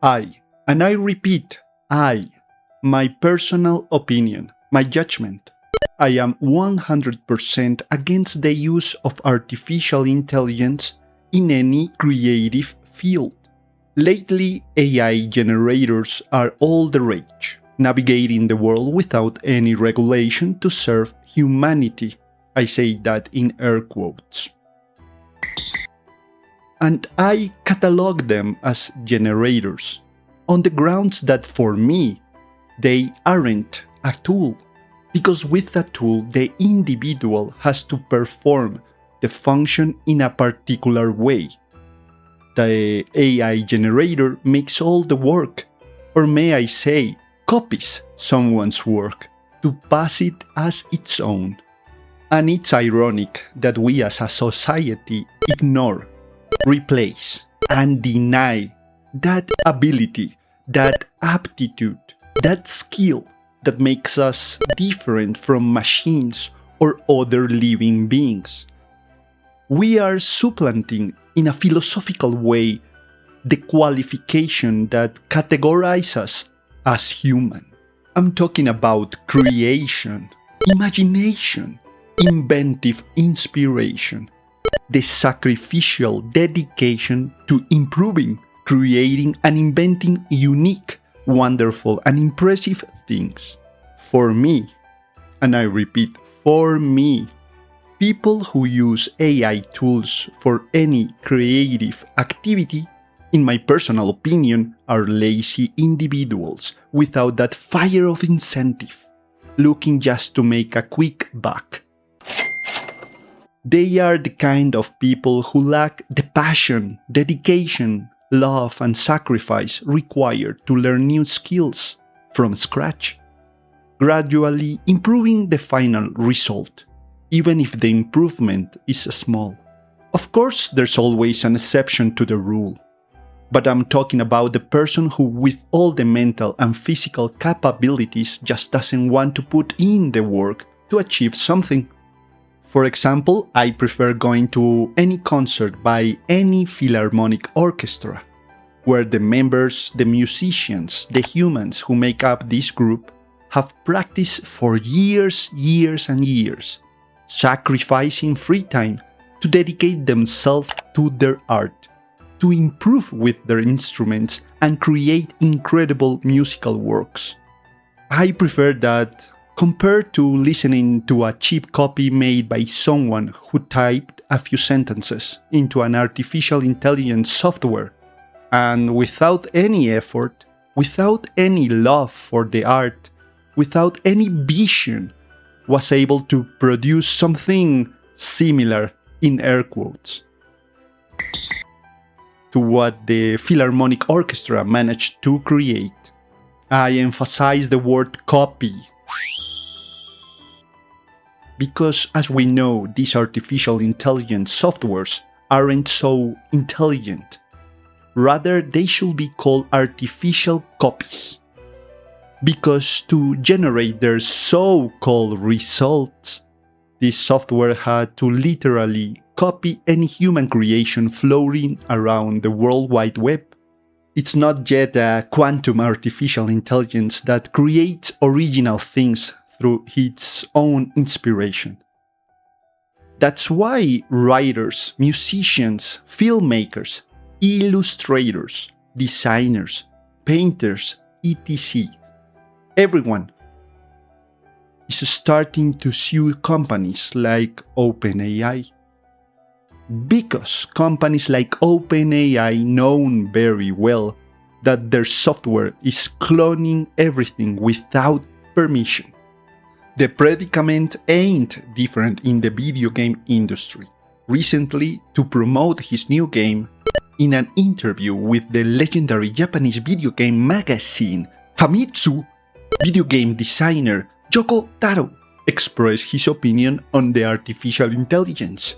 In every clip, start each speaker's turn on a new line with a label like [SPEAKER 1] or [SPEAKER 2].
[SPEAKER 1] And I repeat, my personal opinion, my judgment, I am 100% against the use of artificial intelligence in any creative field. Lately, AI generators are all the rage, navigating the world without any regulation to serve humanity. I say that in air quotes. And I catalog them as generators, on the grounds that for me, they aren't a tool. Because with a tool, the individual has to perform the function in a particular way. The AI generator makes all the work, or may I say, copies someone's work to pass it as its own. And it's ironic that we as a society ignore, replace, and deny that ability, that aptitude, that skill that makes us different from machines or other living beings. We are supplanting, in a philosophical way, the qualification that categorizes us as human. I'm talking about creation, imagination, inventive inspiration, the sacrificial dedication to improving, creating, and inventing unique, wonderful, and impressive things. For me, and I repeat, for me, people who use AI tools for any creative activity, in my personal opinion, are lazy individuals without that fire of incentive, looking just to make a quick buck. They are the kind of people who lack the passion, dedication, love, and sacrifice required to learn new skills from scratch, gradually improving the final result, even if the improvement is small. Of course, there's always an exception to the rule, but I'm talking about the person who, with all the mental and physical capabilities, just doesn't want to put in the work to achieve something. For example, I prefer going to any concert by any philharmonic orchestra, where the members, the musicians, the humans who make up this group have practiced for years and years, sacrificing free time to dedicate themselves to their art, to improve with their instruments and create incredible musical works. I prefer that compared to listening to a cheap copy made by someone who typed a few sentences into an artificial intelligence software and without any effort, without any love for the art, without any vision, was able to produce something similar, in air quotes, to what the Philharmonic Orchestra managed to create. I emphasize the word copy, because as we know, these artificial intelligence softwares aren't so intelligent. Rather, they should be called artificial copies. Because to generate their so-called results, this software had to literally copy any human creation floating around the World Wide Web. It's not yet a quantum artificial intelligence that creates original things through its own inspiration. That's why writers, musicians, filmmakers, illustrators, designers, painters, etc., everyone is starting to sue companies like OpenAI. Because companies like OpenAI know very well that their software is cloning everything without permission. The predicament ain't different in the video game industry. Recently, to promote his new game, in an interview with the legendary Japanese video game magazine Famitsu, video game designer Yoko Taro expressed his opinion on the artificial intelligence,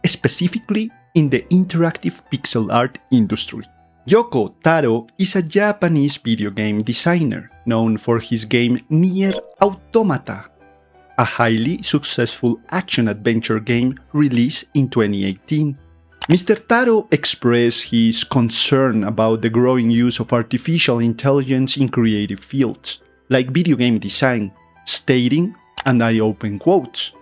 [SPEAKER 1] specifically in the interactive pixel art industry. Yoko Taro is a Japanese video game designer known for his game Nier Automata, a highly successful action-adventure game released in 2018. Mr. Taro expressed his concern about the growing use of artificial intelligence in creative fields, like video game design, stating, and I open quotes,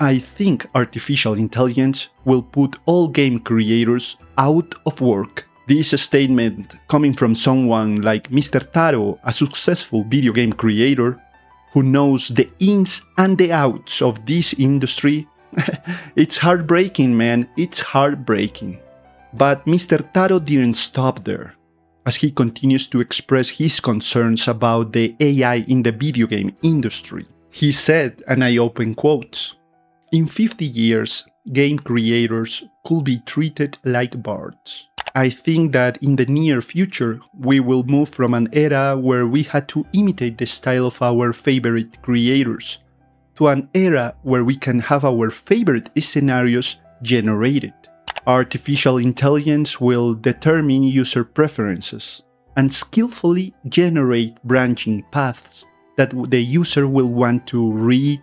[SPEAKER 1] "I think artificial intelligence will put all game creators out of work." This statement coming from someone like Mr. Taro, a successful video game creator who knows the ins and the outs of this industry. It's heartbreaking, man, it's heartbreaking. But Mr. Taro didn't stop there, as he continues to express his concerns about the AI in the video game industry. He said, and I open quotes, "In 50 years, game creators could be treated like birds. I think that in the near future, we will move from an era where we had to imitate the style of our favorite creators to an era where we can have our favorite scenarios generated. Artificial intelligence will determine user preferences and skillfully generate branching paths that the user will want to read,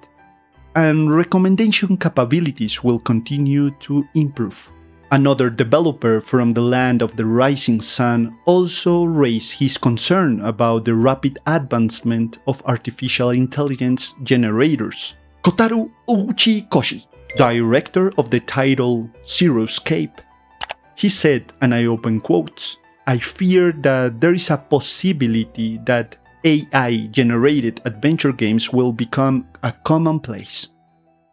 [SPEAKER 1] and recommendation capabilities will continue to improve." Another developer from the land of the rising sun also raised his concern about the rapid advancement of artificial intelligence generators. Kotaro Uchikoshi, director of the title Zeroscape, he said, and I open quotes, "I fear that there is a possibility that AI-generated adventure games will become a commonplace.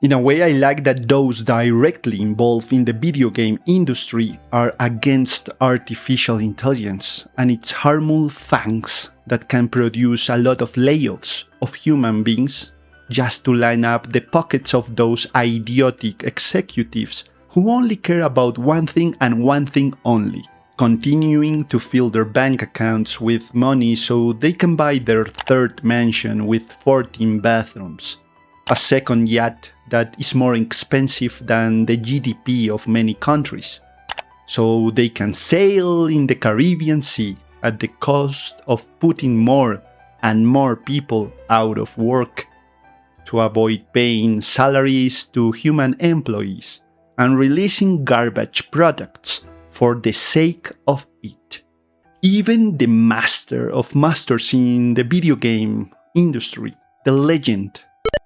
[SPEAKER 1] In a way, I like that those directly involved in the video game industry are against artificial intelligence and its harmful fangs that can produce a lot of layoffs of human beings just to line up the pockets of those idiotic executives who only care about one thing and one thing only, continuing to fill their bank accounts with money so they can buy their third mansion with 14 bathrooms, a second yacht that is more expensive than the GDP of many countries, so they can sail in the Caribbean Sea at the cost of putting more and more people out of work to avoid paying salaries to human employees and releasing garbage products for the sake of it." Even the master of masters in the video game industry, the legend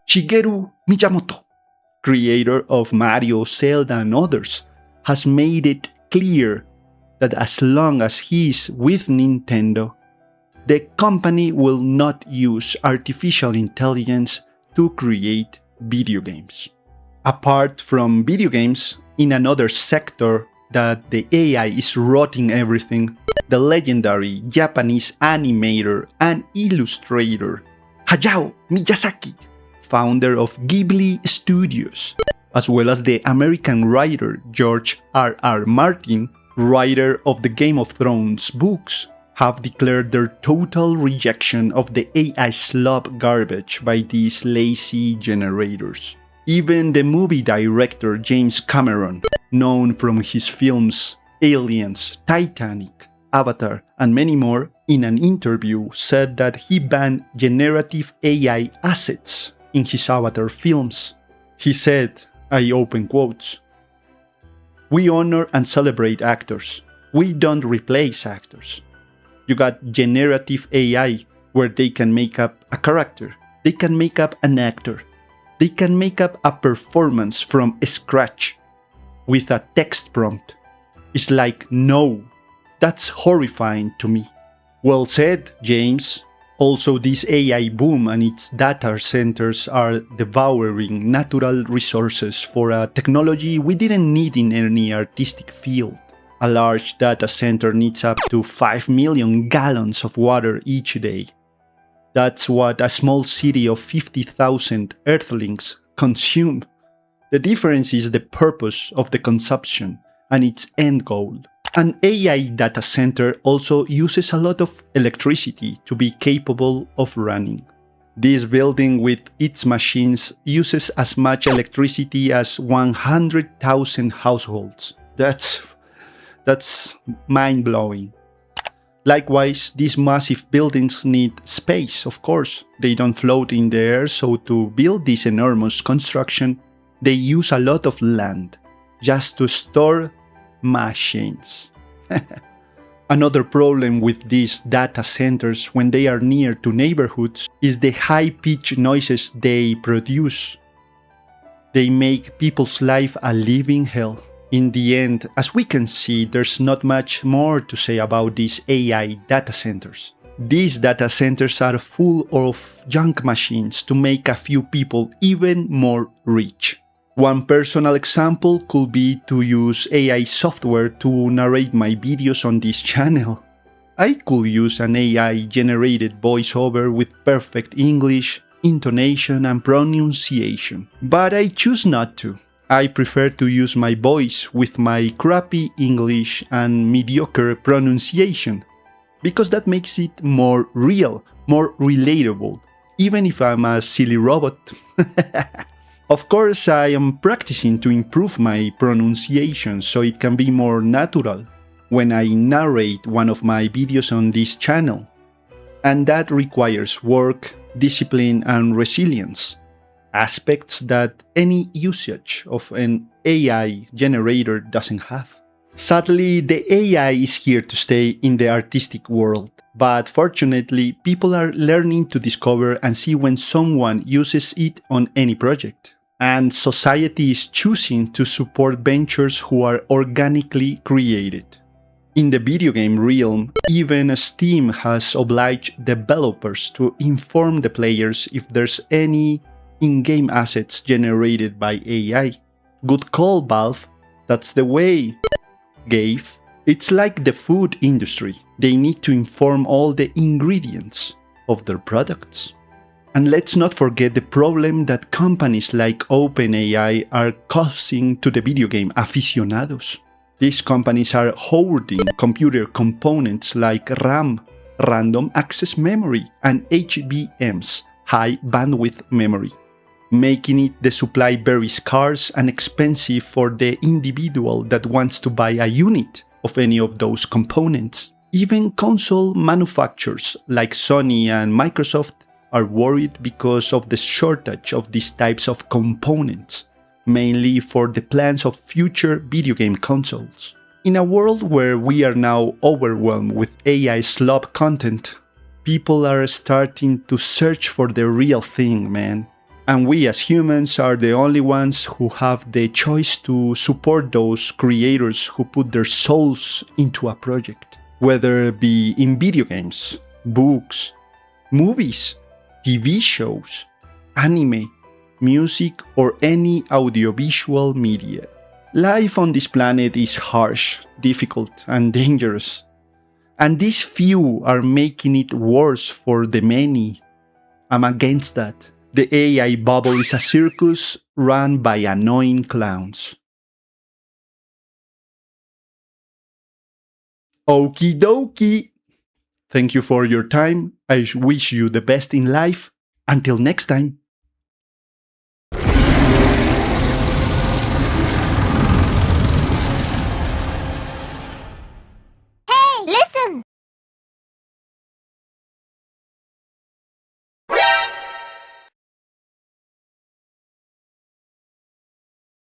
[SPEAKER 1] Shigeru Miyamoto, creator of Mario, Zelda, and others, has made it clear that as long as he is with Nintendo, the company will not use artificial intelligence to create video games. Apart from video games, in another sector that the AI is rotting everything, the legendary Japanese animator and illustrator Hayao Miyazaki, founder of Ghibli Studios, as well as the American writer George R.R. Martin, writer of the Game of Thrones books, have declared their total rejection of the AI slop garbage by these lazy generators. Even the movie director James Cameron, known from his films Aliens, Titanic, Avatar, and many more, in an interview said that he banned generative AI assets in his Avatar films. He said, I open quotes, "We honor and celebrate actors. We don't replace actors. You got generative AI where they can make up a character, they can make up an actor, they can make up a performance from scratch with a text prompt. It's like, no, that's horrifying to me." Well said, James. Also, this AI boom and its data centers are devouring natural resources for a technology we didn't need in any artistic field. A large data center needs up to 5 million gallons of water each day. That's what a small city of 50,000 Earthlings consume. The difference is the purpose of the consumption and its end goal. An AI data center also uses a lot of electricity to be capable of running. This building with its machines uses as much electricity as 100,000 households. That's mind-blowing. Likewise, these massive buildings need space, of course. They don't float in the air, so to build this enormous construction, they use a lot of land just to store machines. Another problem with these data centers when they are near to neighborhoods is the high-pitched noises they produce. They make people's life a living hell. In the end, as we can see, there's not much more to say about these AI data centers. These data centers are full of junk machines to make a few people even more rich. One personal example could be to use AI software to narrate my videos on this channel. I could use an AI-generated voiceover with perfect English, intonation and pronunciation, but I choose not to. I prefer to use my voice with my crappy English and mediocre pronunciation, because that makes it more real, more relatable, even if I'm a silly robot. Of course, I am practicing to improve my pronunciation so it can be more natural when I narrate one of my videos on this channel. And that requires work, discipline, and resilience, aspects that any usage of an AI generator doesn't have. Sadly, the AI is here to stay in the artistic world, but fortunately, people are learning to discover and see when someone uses it on any project. And society is choosing to support ventures who are organically created. In the video game realm, even Steam has obliged developers to inform the players if there's any in-game assets generated by AI. Good call, Valve. That's the way. Gabe. It's like the food industry. They need to inform all the ingredients of their products. And let's not forget the problem that companies like OpenAI are causing to the video game aficionados. These companies are hoarding computer components like RAM, random access memory, and HBMs, high bandwidth memory, making it the supply very scarce and expensive for the individual that wants to buy a unit of any of those components. Even console manufacturers like Sony and Microsoft are worried because of the shortage of these types of components, mainly for the plans of future video game consoles. In a world where we are now overwhelmed with AI slop content, people are starting to search for the real thing, man. And we as humans are the only ones who have the choice to support those creators who put their souls into a project, whether it be in video games, books, movies, TV shows, anime, music, or any audiovisual media. Life on this planet is harsh, difficult, and dangerous. And these few are making it worse for the many. I'm against that. The AI bubble is a circus run by annoying clowns. Okie dokie! Thank you for your time. I wish you the best in life. Until next time.